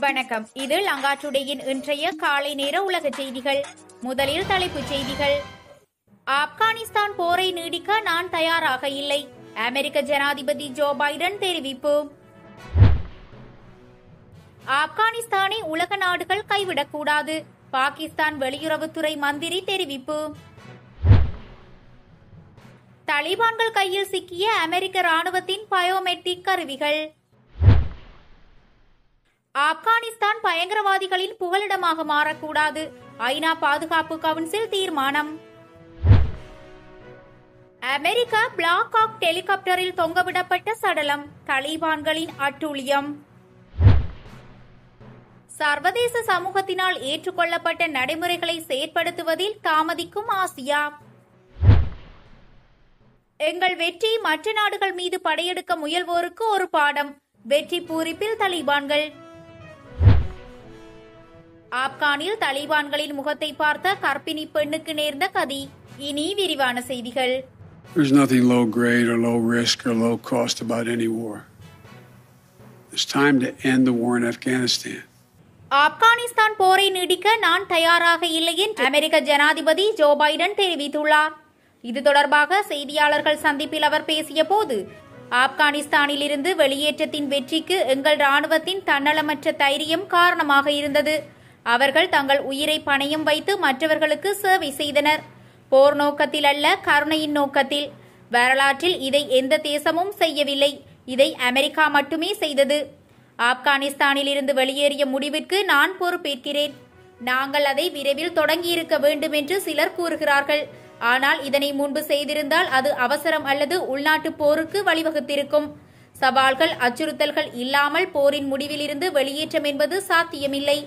வணக்கம். இது லங்காடுடேயின் இன்றைய காலை நேர உலக செய்திகள். முதலில் தலைப்புச் செய்திகள். ஆப்கானிஸ்தான் போரை நீடிக்க நான் தயாராக இல்லை. அமெரிக்க ஜனாதிபதி ஜோ பைடன் தெரிவிப்பு. ஆப்கானிஸ்தானை உலக நாடுகள் கைவிடக்கூடாது. பாகிஸ்தான் வெளியுறவுத்துறை மந்திரி தெரிவிப்பு. தலிபான்கள் கையில் சிக்கிய அமெரிக்க ராணுவத்தின் பயோமெட்ரிக் கருவிகள். ஆப்கானிஸ்தான் பயங்கரவாதிகளின் புகலிடமாக மாறக்கூடாது. ஐநா பாதுகாப்பு கவுன்சில் தீர்மானம். அமெரிக்கா பிளாக் ஹாக் ஹெலிகாப்டரில் தொங்கவிடப்பட்ட சடலம். தலிபான்களின் அட்டூழியம். சர்வதேச சமூகத்தினால் ஏற்றுக்கொள்ளப்பட்ட நடைமுறைகளை செயற்படுத்துவதில் தாமதிக்கும் ஆசியா. எங்கள் வெற்றி மற்ற நாடுகள் மீது படையெடுக்க முயல்வோருக்கு ஒரு பாடம். வெற்றி பூரிப்பில் தலிபான்கள். ஆப்கானில் தலிபான்களின் முகத்தை பார்த்த கர்ப்பிணி பெண்ணுக்கு நேர்ந்த கதி. இனி விரிவான செய்திகள். There's nothing low grade or low risk or low cost about any war. It's time to end the war in Afghanistan. Afghanistan போரை நீடிக்க நான் தயாராக இல்லை என்று அமெரிக்க ஜனாதிபதி ஜோ பைடன் தெரிவித்துள்ளார். இது தொடர்பாக செய்தியாளர்கள் சந்திப்பில் அவர் பேசிய போது, ஆப்கானிஸ்தானில் இருந்து வெளியேற்றத்தின் வெற்றிக்கு எங்கள் ராணுவத்தின் தன்னலமற்ற தைரியம் காரணமாக இருந்தது. அவர்கள் தங்கள் உயிரை பணயம் வைத்து மற்றவர்களுக்கு சேவை செய்தனர். போர் நோக்கத்தில் அல்ல, கருணையின் நோக்கத்தில். வரலாற்றில் இதை எந்த தேசமும் செய்யவில்லை. இதை அமெரிக்கா மட்டுமே செய்தது. ஆப்கானிஸ்தானில் இருந்து வெளியேறிய முடிவிற்கு நான் பொறுப்பேற்கிறேன். நாங்கள் அதை விரைவில் தொடங்கியிருக்க வேண்டும் என்று சிலர் கூறுகிறார்கள். ஆனால் இதனை முன்பு செய்திருந்தால் அது அவசரம் அல்லது உள்நாட்டு போருக்கு வழிவகுத்திருக்கும். சவால்கள், அச்சுறுத்தல்கள் இல்லாமல் போரின் முடிவிலிருந்து வெளியேற்றம் என்பது சாத்தியமில்லை.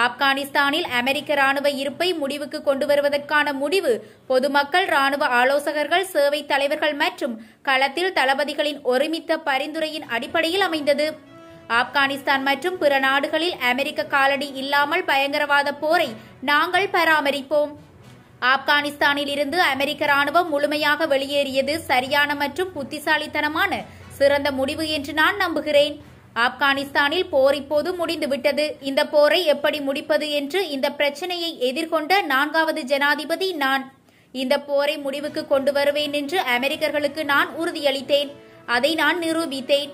ஆப்கானிஸ்தானில் அமெரிக்க ராணுவ இருப்பை முடிவுக்கு கொண்டு வருவதற்கான முடிவு பொதுமக்கள், ராணுவ ஆலோசகர்கள், சேவை தலைவர்கள் மற்றும் களத்தில் தளபதிகளின் ஒருமித்த பரிந்துரையின் அடிப்படையில் அமைந்தது. ஆப்கானிஸ்தான் மற்றும் பிற நாடுகளில் அமெரிக்க காலடி இல்லாமல் பயங்கரவாத போரை நாங்கள் பராமரிப்போம். ஆப்கானிஸ்தானில் இருந்து அமெரிக்க ராணுவம் முழுமையாக வெளியேறியது சரியான மற்றும் புத்திசாலித்தனமான சிறந்த முடிவு என்று நான் நம்புகிறேன். ஆப்கானிஸ்தானில் போர் இப்போது முடிந்துவிட்டது. இந்த போரை எப்படி முடிப்பது என்று இந்த பிரச்சனையை எதிர்கொண்ட 4வது ஜனாதிபதி நான். இந்த போரை முடிவுக்கு கொண்டு வருவேன் என்று அமெரிக்கர்களுக்கு நான் உறுதியளித்தேன். அதை நான் நிரூபித்தேன்.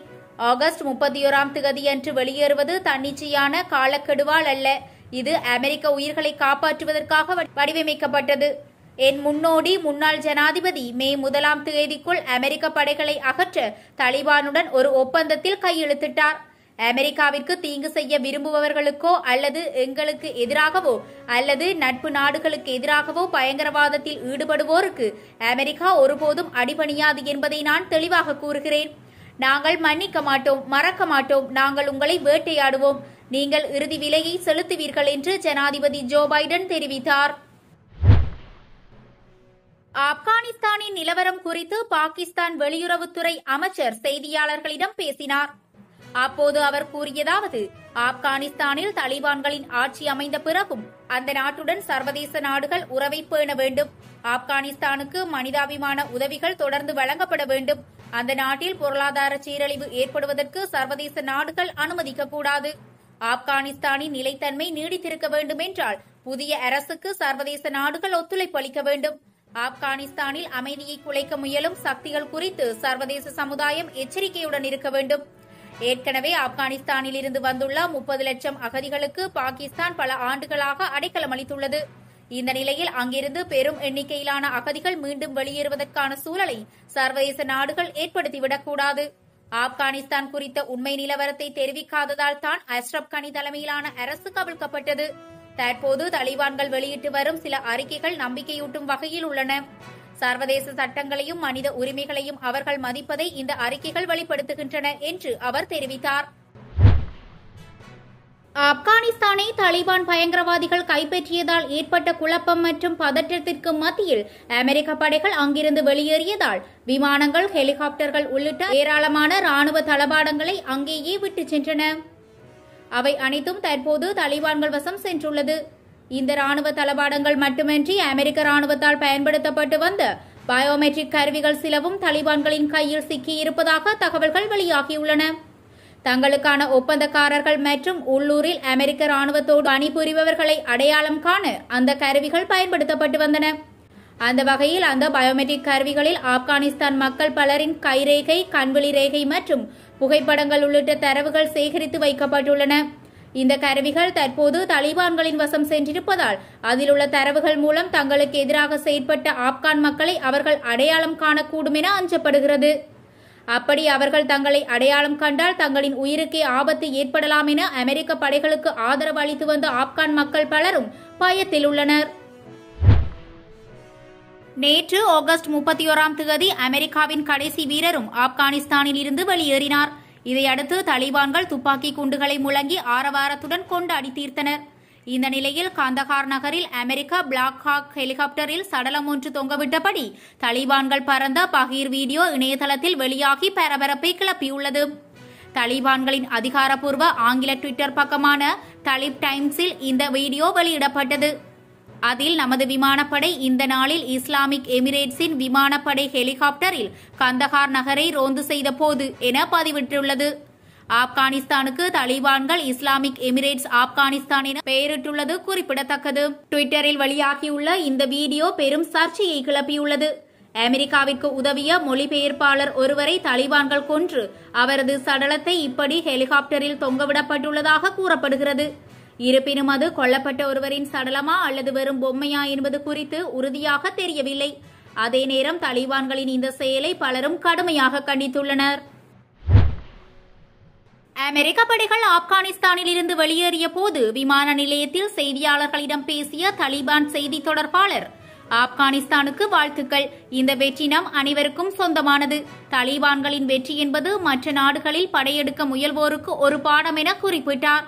ஆகஸ்ட் 31ஆம் தேதி அன்று வெளியேறுவது தன்னிச்சையான காலக்கெடுவால் அல்ல. இது அமெரிக்க உயிர்களை காப்பாற்றுவதற்காக வடிவமைக்கப்பட்டது. என் முன்னோடி முன்னாள் ஜனாதிபதி மே 1ஆம் தேதிக்குள் அமெரிக்க படைகளை அகற்ற தலிபானுடன் ஒரு ஒப்பந்தத்தில் கையெழுத்திட்டார். அமெரிக்காவிற்கு தீங்கு செய்ய விரும்புபவர்களுக்கோ அல்லது எங்களுக்கு எதிராகவோ அல்லது நட்பு நாடுகளுக்கு எதிராகவோ பயங்கரவாதத்தில் ஈடுபடுவோருக்கு அமெரிக்கா ஒருபோதும் அடிபணியாது என்பதை நான் தெளிவாக கூறுகிறேன். நாங்கள் மன்னிக்க மாட்டோம், மறக்க மாட்டோம். நாங்கள் உங்களை வேட்டையாடுவோம். நீங்கள் இறுதி விலையை செலுத்துவீர்கள் என்று ஜனாதிபதி ஜோ பைடன் தெரிவித்தார். ஆப்கானிஸ்தானின் நிலவரம் குறித்து பாகிஸ்தான் வெளியுறவுத்துறை அமைச்சர் செய்தியாளர்களிடம் பேசினார். அப்போது அவர் கூறியதாவது, ஆப்கானிஸ்தானில் தலிபான்களின் ஆட்சி அமைந்த பிறகும் அந்த நாட்டுடன் சர்வதேச நாடுகள் உறவை பேண வேண்டும். ஆப்கானிஸ்தானுக்கு மனிதாபிமான உதவிகள் தொடர்ந்து வழங்கப்பட வேண்டும். அந்த நாட்டில் பொருளாதார சீரழிவு ஏற்படுவதற்கு சர்வதேச நாடுகள் அனுமதிக்கக்கூடாது. ஆப்கானிஸ்தானின் நிலைத்தன்மை நீடித்திருக்க வேண்டும் என்றால் புதிய அரசுக்கு சர்வதேச நாடுகள் ஒத்துழைப்பு அளிக்க வேண்டும். ஆப்கானிஸ்தானில் அமைதியை குலைக்க முயலும் சக்திகள் குறித்து சர்வதேச சமுதாயம் எச்சரிக்கையுடன் இருக்க வேண்டும். ஏற்கனவே ஆப்கானிஸ்தானில் இருந்து வந்துள்ள 30 லட்சம் அகதிகளுக்கு பாகிஸ்தான் பல ஆண்டுகளாக அடைக்கலம் அளித்துள்ளது. இந்த நிலையில் அங்கிருந்து பெரும் எண்ணிக்கையிலான அகதிகள் மீண்டும் வெளியேறுவதற்கான சூழலை சர்வதேச நாடுகள் ஏற்படுத்திவிடக்கூடாது. ஆப்கானிஸ்தான் குறித்த உண்மை நிலவரத்தை தெரிவிக்காததால் தான் அஷ்ரப் கனி தலைமையிலான அரசு கவிழ்க்கப்பட்டது. தற்போது தலிபான்கள் வெளியிட்டு வரும் சில அறிக்கைகள் நம்பிக்கையூட்டும் வகையில் உள்ளன. சர்வதேச சட்டங்களையும் மனித உரிமைகளையும் அவர்கள் மதிப்பதை இந்த அறிக்கைகள் வெளிப்படுத்துகின்றன என்று அவர் தெரிவித்தார். ஆப்கானிஸ்தானை தலிபான் பயங்கரவாதிகள் கைப்பற்றியதால் ஏற்பட்ட குழப்பம் மற்றும் பதற்றத்திற்கு மத்தியில் அமெரிக்க படைகள் அங்கிருந்து வெளியேறியதால் விமானங்கள், ஹெலிகாப்டர்கள் உள்ளிட்ட ஏராளமான ராணுவ தளபாடங்களை அங்கேயே விட்டுச் சென்றன. அவை அனைத்தும் தற்போது தலிபான்கள் வசம் சென்றுள்ளது. இந்த ராணுவ தளபாடங்கள் மட்டுமின்றி அமெரிக்க ராணுவத்தால் பயன்படுத்தப்பட்டு வந்த பயோமெட்ரிக் கருவிகள் சிலவும் தலிபான்களின் கையில் சிக்கியிருப்பதாக தகவல்கள் வெளியாகியுள்ளன. தங்களுக்கான ஒப்பந்தக்காரர்கள் மற்றும் உள்ளூரில் அமெரிக்க ராணுவத்தோடு பணிபுரிபவர்களை அடையாளம் காண அந்த கருவிகள் பயன்படுத்தப்பட்டு வந்தன. அந்த வகையில் அந்த பயோமெட்ரிக் கருவிகளில் ஆப்கானிஸ்தான் மக்கள் பலரின் கைரேகை, கண்வெளி ரேகை மற்றும் புகைப்படங்கள் உள்ளிட்ட தரவுகள் சேகரித்து வைக்கப்பட்டுள்ளன. இந்த கருவிகள் தற்போது தலிபான்களின் வசம் சென்றிருப்பதால் அதில் உள்ள தரவுகள் மூலம் தங்களுக்கு எதிராக செயற்பட்ட ஆப்கான் மக்களை அவர்கள் அடையாளம் காணக்கூடும் என அஞ்சப்படுகிறது. அப்படி அவர்கள் தங்களை அடையாளம் கண்டால் தங்களின் உயிருக்கே ஆபத்து ஏற்படலாம் என அமெரிக்க படைகளுக்கு ஆதரவு அளித்து வந்த ஆப்கான் மக்கள் பலரும் பயத்தில் உள்ளனர். நேற்று ஆகஸ்ட் 31 அமெரிக்காவின் கடைசி வீரரும் ஆப்கானிஸ்தானில் இருந்து வெளியேறினார். இதையடுத்து தலிபான்கள் துப்பாக்கி குண்டுகளை முழங்கி ஆரவாரத்துடன் கொண்டாடி தீர்த்தனர். இந்த நிலையில் கந்தகார் நகரில் அமெரிக்க பிளாக் ஹாக் ஹெலிகாப்டரில் சடலம் ஒன்று தொங்கவிட்டபடி தலிபான்கள் பறந்த பகீர் வீடியோ இணையதளத்தில் வெளியாகி பரபரப்பை கிளப்பியுள்ளது. தலிபான்களின் அதிகாரப்பூர்வ ஆங்கில ட்விட்டர் பக்கமான தலிப் டைம்ஸில் இந்த வீடியோ வெளியிடப்பட்டது. அதில் நமது விமானப்படை இந்த நாளில் இஸ்லாமிக் எமிரேட்ஸின் விமானப்படை ஹெலிகாப்டரில் கந்தகார் நகரை ரோந்து செய்த போது என பதிவிட்டுள்ளது. ஆப்கானிஸ்தானுக்கு தலிபான்கள் இஸ்லாமிக் எமிரேட்ஸ் ஆப்கானிஸ்தான் என பெயரிட்டுள்ளது குறிப்பிடத்தக்கது. ட்விட்டரில் வெளியாகியுள்ள இந்த வீடியோ பெரும் சர்ச்சையை கிளப்பியுள்ளது. அமெரிக்காவிற்கு உதவிய மொழிபெயர்ப்பாளர் ஒருவரை தலிபான்கள் கொன்று அவரது சடலத்தை இப்படி ஹெலிகாப்டரில் தொங்கவிடப்பட்டுள்ளதாக கூறப்படுகிறது. இருப்பினும் அது கொல்லப்பட்ட ஒருவரின் சடலமா அல்லது வெறும் பொம்மையா என்பது குறித்து உறுதியாக தெரியவில்லை. அதே நேரம் தலிபான்களின் இந்த செயலை பலரும் கடுமையாக கண்டித்துள்ளனர். அமெரிக்க படைகள் ஆப்கானிஸ்தானில் இருந்து வெளியேறிய போது விமான நிலையத்தில் செய்தியாளர்களிடம் பேசிய தலிபான் செய்தி தொடர்பாளர், ஆப்கானிஸ்தானுக்கு வாழ்த்துக்கள், இந்த வெற்றி நம் அனைவருக்கும் சொந்தமானது. தலிபான்களின் வெற்றி என்பது மற்ற நாடுகளில் படையெடுக்க முயல்வோருக்கு ஒரு பாடம் என குறிப்பிட்டார்.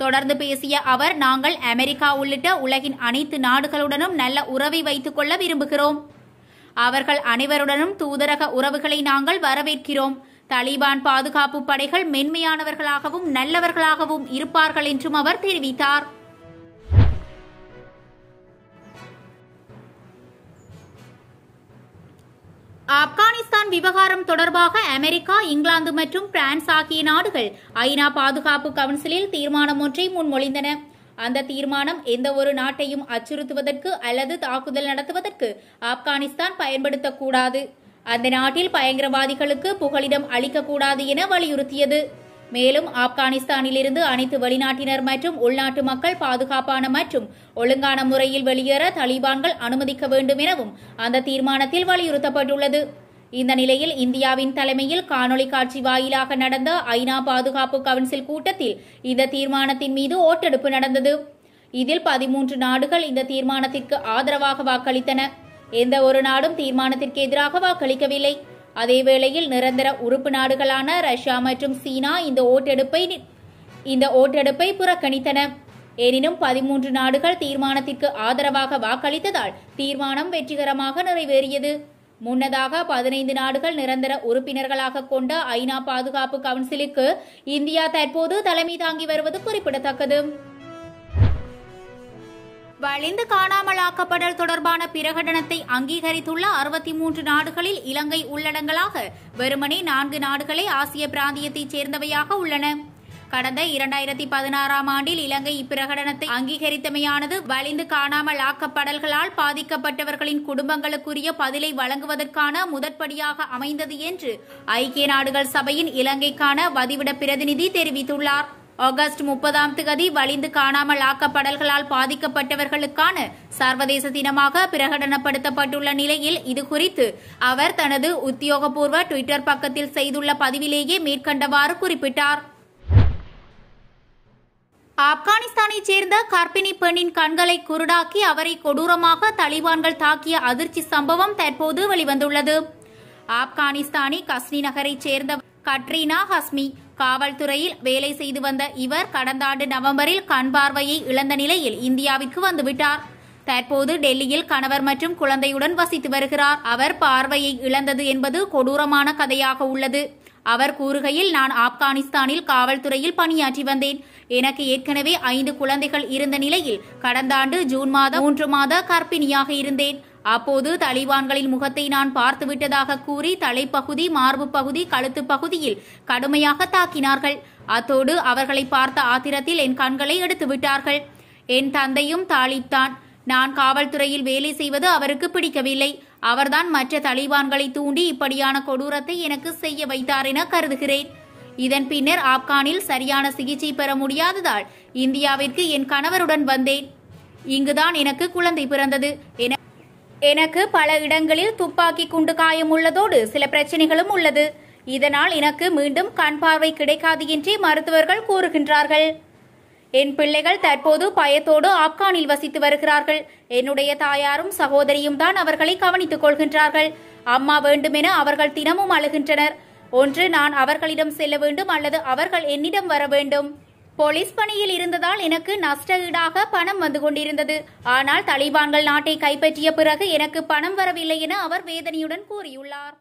தொடர்ந்து பேசிய அவர், நாங்கள் அமெரிக்கா உள்ளிட்ட உலகின் அனைத்து நாடுகளுடனும் நல்ல உறவை வைத்துக் கொள்ள விரும்புகிறோம். அவர்கள் அனைவருடனும் தூதரக உறவுகளை நாங்கள் வரவேற்கிறோம். தலிபான் பாதுகாப்பு படைகள் மென்மையானவர்களாகவும் நல்லவர்களாகவும் இருப்பார்கள் என்றும் அவர் தெரிவித்தார். ஆப்கானிஸ்தான் விவகாரம் தொடர்பாக அமெரிக்கா, இங்கிலாந்து மற்றும் பிரான்ஸ் ஆகிய நாடுகள் ஐநா பாதுகாப்பு கவுன்சிலில் தீர்மானம் ஒன்றை முன்மொழிந்தன. அந்த தீர்மானம் எந்த ஒரு நாட்டையும் அச்சுறுத்துவதற்கு அல்லது தாக்குதல் நடத்துவதற்கு ஆப்கானிஸ்தான் பயன்படுத்தக்கூடாது, அந்த நாட்டில் பயங்கரவாதிகளுக்கு புகலிடம் அளிக்கக்கூடாது என வலியுறுத்தியது. மேலும் ஆப்கானிஸ்தானிலிருந்து அனைத்து வெளிநாட்டினர் மற்றும் உள்நாட்டு மக்கள் பாதுகாப்பான மற்றும் ஒழுங்கான முறையில் வெளியேற தலிபான்கள் அனுமதிக்க வேண்டும் எனவும் அந்த தீர்மானத்தில் வலியுறுத்தப்பட்டுள்ளது. இந்த நிலையில் இந்தியாவின் தலைமையில் காணொலி காட்சி வாயிலாக நடந்த ஐநா பாதுகாப்பு கவுன்சில் கூட்டத்தில் இந்த தீர்மானத்தின் மீது ஓட்டெடுப்பு நடந்தது. இதில் 13 நாடுகள் இந்த தீர்மானத்திற்கு ஆதரவாக வாக்களித்தன. எந்த ஒரு நாடும் தீர்மானத்திற்கு எதிராக வாக்களிக்கவில்லை. அதேவேளையில் நிரந்தர உறுப்பு நாடுகளான ரஷ்யா மற்றும் சீனா இந்த ஓட்டெடுப்பை புறக்கணித்தன. எனினும் 13 நாடுகள் தீர்மானத்திற்கு ஆதரவாக வாக்களித்ததால் தீர்மானம் வெற்றிகரமாக நிறைவேறியது. முன்னதாக 15 நாடுகள் நிரந்தர உறுப்பினர்களாக கொண்ட ஐநா பாதுகாப்பு கவுன்சிலுக்கு இந்தியா தற்போது தலைமை தாங்கி வருவது குறிப்பிடத்தக்கது. வலிந்து காணாமலாக்கப்படல் தொடர்பான பிரகடனத்தை அங்கீகரித்துள்ள 63 நாடுகளில் இலங்கை உள்ளடங்கலாக வெறுமனே 4 நாடுகளே ஆசிய பிராந்தியத்தைச் சேர்ந்தவையாக உள்ளன. கடந்த 2016ஆம் ஆண்டில் இலங்கை இப்பிரகடனத்தை அங்கீகரித்தமையானது வலிந்து காணாமலாக்கப்படல்களால் பாதிக்கப்பட்டவர்களின் குடும்பங்களுக்குரிய பதிலை வழங்குவதற்கான முதற்படியாக அமைந்தது என்று ஐக்கிய நாடுகள் சபையின் இலங்கைக்கான வதிவிட பிரதிநிதி தெரிவித்துள்ளார். ஆகஸ்ட் 30 வலிந்து காணாமல் ஆக்கப்படல்களால் பாதிக்கப்பட்டவர்களுக்கான சர்வதேச தினமாக பிரகடனப்படுத்தப்பட்டுள்ள நிலையில் இதுகுறித்து அவர் தனது உத்தியோகபூர்வ ட்விட்டர் பக்கத்தில் செய்துள்ள பதிவிலேயே மேற்கண்டவாறு குறிப்பிட்டார். ஆப்கானிஸ்தானைச் சேர்ந்த கர்ப்பிணி பெண்ணின் கண்களை குருடாக்கி அவரை கொடூரமாக தலிபான்கள் தாக்கிய அதிர்ச்சி சம்பவம் தற்போது வெளிவந்துள்ளது. ஆப்கானிஸ்தானி கஸ்னி நகரைச் சேர்ந்த கட்ரீனா ஹஸ்மி காவல்துறையில் வேலை செய்து வந்த இவர் கடந்த ஆண்டு நவம்பரில் கண் பார்வையை இழந்த நிலையில் இந்தியாவிற்கு வந்துவிட்டார். தற்போது டெல்லியில் கணவர் மற்றும் குழந்தையுடன் வசித்து வருகிறார். அவர் பார்வையை இழந்தது என்பது கொடூரமான கதையாக உள்ளது. அவர் கூறுகையில், நான் ஆப்கானிஸ்தானில் காவல்துறையில் பணியாற்றி வந்தேன். எனக்கு ஏற்கனவே 5 குழந்தைகள் இருந்த நிலையில் கடந்த ஆண்டு ஜூன் மாதம் 3 மாத கர்ப்பிணியாக இருந்தேன். அப்போது தலிபான்களின் முகத்தை நான் பார்த்துவிட்டதாக கூறி தலைப்பகுதி, மார்பு பகுதி, கழுத்து பகுதியில் கடுமையாக தாக்கினார்கள். அத்தோடு அவர்களை பார்த்த ஆத்திரத்தில் என் கண்களை எடுத்து விட்டார்கள். என் தந்தையும் தாலிப்தான். நான் காவல்துறையில் வேலை செய்வது அவருக்கு பிடிக்கவில்லை. அவர்தான் மற்ற தலிபான்களை தூண்டி இப்படியான கொடூரத்தை எனக்கு செய்ய வைத்தார் என கருதுகிறேன். இதன் பின்னர் ஆப்கானில் சரியான சிகிச்சை பெற முடியாததால் இந்தியாவிற்கு என் கணவருடன் வந்தேன். இங்குதான் எனக்கு குழந்தை பிறந்தது. எனக்கு பல இடங்களில் துப்பாக்கி குண்டு காயம் உள்ளதோடு சில பிரச்சனைகளும் உள்ளது. இதனால் எனக்கு மீண்டும் கண் பார்வை கிடைக்காது என்றே மருத்துவர்கள் கூறுகின்றார்கள். என் பிள்ளைகள் தற்போது பயத்தோடு ஆப்கானில் வசித்து வருகிறார்கள். என்னுடைய தாயாரும் சகோதரியும் தான் அவர்களை கவனித்துக் கொள்கின்றார்கள். அம்மா வேண்டுமென அவர்கள் தினமும் அழுகின்றனர். ஒன்று நான் அவர்களிடம் செல்ல வேண்டும் அல்லது அவர்கள் என்னிடம் வர வேண்டும். போலீஸ் பணியில் இருந்ததால் எனக்கு நஷ்ட ஈடாக பணம் வந்து கொண்டிருந்தது. ஆனால் தலிபான்கள் நாட்டை கைப்பற்றிய பிறகு எனக்கு பணம் வரவில்லை என அவர் வேதனையுடன் கூறியுள்ளார்.